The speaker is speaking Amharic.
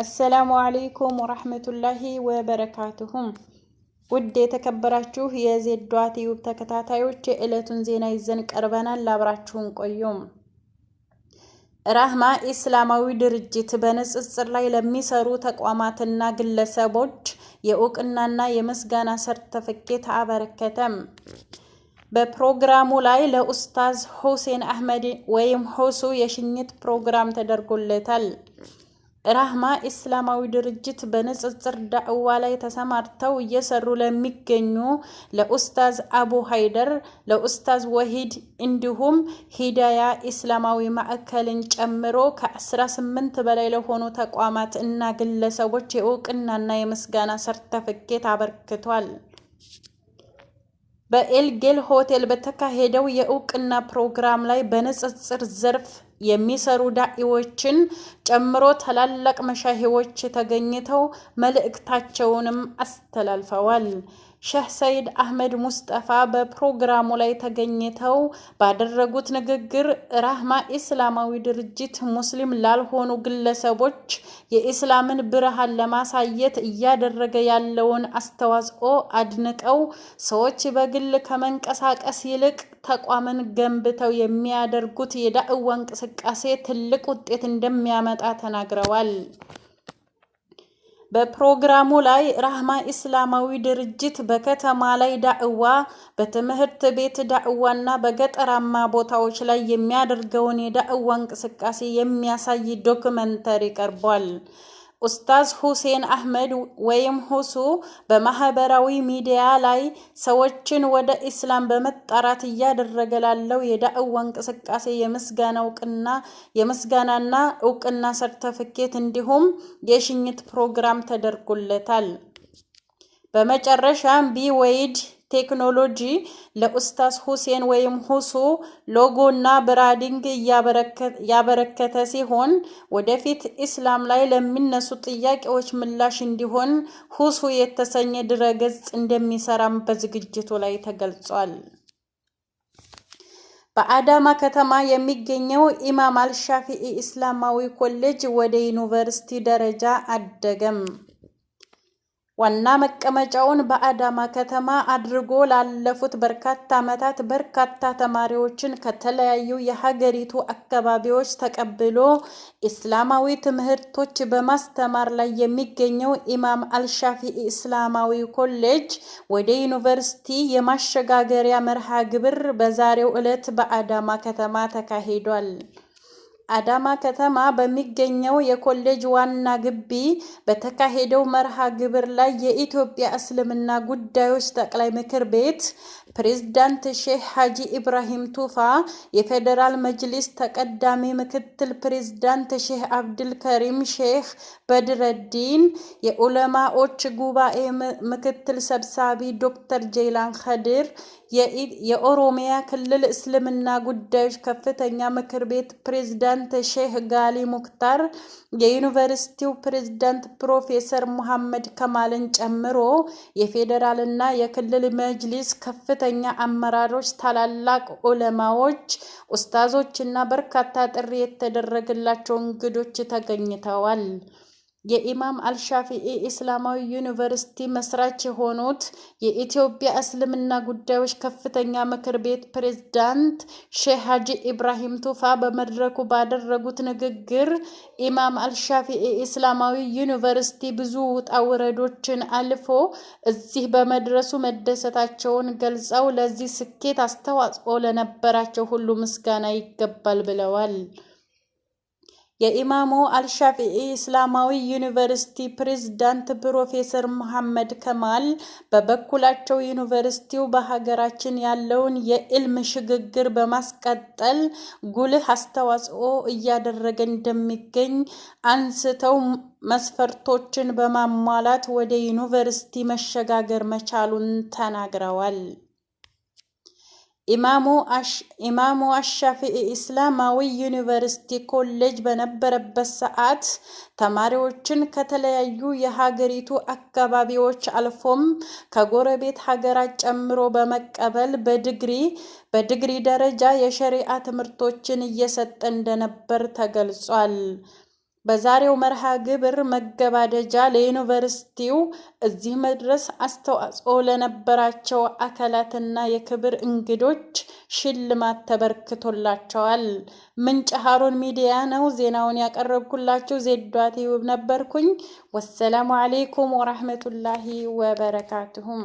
አሰላሙ አለይኩም ወራህመቱላሂ ወበረካቱሁ። ውድ የተከበራችሁ የዜድ ዩቲዩብ ተከታታዮች የዕለቱን ዜና ይዘን ቀርበናል። አብራችሁን ቆዩ። ራህማ ኢስላማዊ ድርጅት በንጽጽር ላይ ለሚሰሩ ተቋማትና ግለሰቦች የእውቅናና የምስጋና ሰርተፍኬት አበረከተም። በፕሮግራሙ ላይ ለኡስታዝ ሁሴን አህመድ ወይም ሁሱ የሽኝት ፕሮግራም ተደርጎለታል። ራህማ ኢስላማዊ ድርጅት በንጽጽር ዳዕዋ ላይ ተሰማርተው እየሰሩ ለሚገኙ ለኡስታዝ አቡ ሃይደር፣ ለኡስታዝ ወሂድ እንዲሁም ሂዳያ ኢስላማዊ ማዕከልን ጨምሮ ከ18 በላይ ለሆኑ ተቋማት እና ግለሰቦች የእውቅናና የምስጋና ሰርተፍኬት አበርክቷል። በኤልጌል ሆቴል በተካሄደው የእውቅና ፕሮግራም ላይ በንጽጽር ዘርፍ የሚሰሩ ዳዒዎችን ጨምሮ ታላላቅ መሻሂዎች ተገኝተው መልእክታቸውንም አስተላልፈዋል። ሼህ ሰይድ አህመድ ሙስጠፋ በፕሮግራሙ ላይ ተገኝተው ባደረጉት ንግግር ራህማ ኢስላማዊ ድርጅት ሙስሊም ላልሆኑ ግለሰቦች የኢስላምን ብርሃን ለማሳየት እያደረገ ያለውን አስተዋጽኦ አድንቀው ሰዎች በግል ከመንቀሳቀስ ይልቅ ተቋምን ገንብተው የሚያደርጉት የዳዕዋ እንቅስቃሴ ትልቅ ውጤት እንደሚያመጣ ተናግረዋል። በፕሮግራሙ ላይ ራህማ ኢስላማዊ ድርጅት በከተማ ላይ ዳዕዋ፣ በትምህርት ቤት ዳዕዋና በገጠራማ ቦታዎች ላይ የሚያደርገውን የዳዕዋ እንቅስቃሴ የሚያሳይ ዶክመንተሪ ቀርቧል። ኡስታዝ ሁሴን አህመድ ወይም ሁሱ በማህበራዊ ሚዲያ ላይ ሰዎችን ወደ ኢስላም በመጣራት እያደረገ ላለው የዳዕዋ እንቅስቃሴ የምስጋናና እውቅና ሰርተፍኬት እንዲሁም የሽኝት ፕሮግራም ተደርጎለታል። በመጨረሻም ቢወይድ ቴክኖሎጂ ለኡስታዝ ሁሴን ወይም ሁሱ ሎጎና ብራንዲንግ ያበረከተ ሲሆን ወደፊት ኢስላም ላይ ለሚነሱ ጥያቄዎች ምላሽ እንዲሆን ሁሱ የተሰኘ ድረገጽ እንደሚሰራም በዝግጅቱ ላይ ተገልጿል። በአዳማ ከተማ የሚገኘው ኢማም አልሻፊዒ ኢስላማዊ ኮሌጅ ወደ ዩኒቨርሲቲ ደረጃ አደገም። ዋና መቀመጫውን በአዳማ ከተማ አድርጎ ላለፉት በርካታ ዓመታት በርካታ ተማሪዎችን ከተለያዩ የሀገሪቱ አካባቢዎች ተቀብሎ ኢስላማዊ ትምህርቶች በማስተማር ላይ የሚገኘው ኢማም አልሻፊዒ ኢስላማዊ ኮሌጅ ወደ ዩኒቨርሲቲ የማሸጋገሪያ መርሃ ግብር በዛሬው ዕለት በአዳማ ከተማ ተካሂዷል። አዳማ ከተማ በሚገኘው የኮሌጅ ዋና ግቢ በተካሄደው መርሃ ግብር ላይ የኢትዮጵያ እስልምና ጉዳዮች ጠቅላይ ምክር ቤት ፕሬዝዳንት ሼህ ሀጂ ኢብራሂም ቱፋ፣ የፌዴራል መጅሊስ ተቀዳሚ ምክትል ፕሬዝዳንት ሼህ አብዱል ከሪም ሼህ በድረዲን፣ የዑለማዎች ጉባኤ ምክትል ሰብሳቢ ዶክተር ጀይላን ኸድር፣ የኦሮሚያ ክልል እስልምና ጉዳዮች ከፍተኛ ምክር ቤት ፕሬዝዳንት ሼህ ጋሊ ሙክታር፣ የዩኒቨርሲቲው ፕሬዝዳንት ፕሮፌሰር ሙሐመድ ከማልን ጨምሮ የፌዴራልና የክልል መጅሊስ ከፍተኛ አመራሮች፣ ታላላቅ ዑለማዎች፣ ኡስታዞችና በርካታ ጥሪ የተደረገላቸው እንግዶች ተገኝተዋል። የኢማም አልሻፊዒ ኢስላማዊ ዩኒቨርሲቲ መስራች የሆኑት የኢትዮጵያ እስልምና ጉዳዮች ከፍተኛ ምክር ቤት ፕሬዝዳንት ሼህ ሀጂ ኢብራሂም ቱፋ በመድረኩ ባደረጉት ንግግር ኢማም አልሻፊዒ ኢስላማዊ ዩኒቨርሲቲ ብዙ ውጣ ውረዶችን አልፎ እዚህ በመድረሱ መደሰታቸውን ገልጸው ለዚህ ስኬት አስተዋጽኦ ለነበራቸው ሁሉ ምስጋና ይገባል ብለዋል። የኢማሙ አልሻፊዒ ኢስላማዊ ዩኒቨርሲቲ ፕሬዝዳንት ፕሮፌሰር ሙሐመድ ከማል በበኩላቸው ዩኒቨርሲቲው በሀገራችን ያለውን የኢልም ሽግግር በማስቀጠል ጉልህ አስተዋጽኦ እያደረገ እንደሚገኝ አንስተው መስፈርቶችን በማሟላት ወደ ዩኒቨርሲቲ መሸጋገር መቻሉን ተናግረዋል። ኢማሙ አሻፊዒ ኢስላማዊ ዩኒቨርሲቲ ኮሌጅ በነበረበት ሰዓት ተማሪዎችን ከተለያዩ የሀገሪቱ አካባቢዎች አልፎም ከጎረቤት ሀገራት ጨምሮ በመቀበል በዲግሪ ደረጃ የሸሪዓ ትምህርቶችን እየሰጠ እንደነበር ተገልጿል። በዛሬው መርሃ ግብር መገባደጃ ለዩኒቨርሲቲው እዚህ መድረስ አስተዋጽኦ ለነበራቸው አካላትና የክብር እንግዶች ሽልማት ተበርክቶላቸዋል። ምንጭ ሃሩን ሚዲያ ነው። ዜናውን ያቀረብኩላችሁ ዜዷ ቲዩብ ነበርኩኝ። ወሰላሙ አሌይኩም ወራህመቱላሂ ወበረካቱሁም።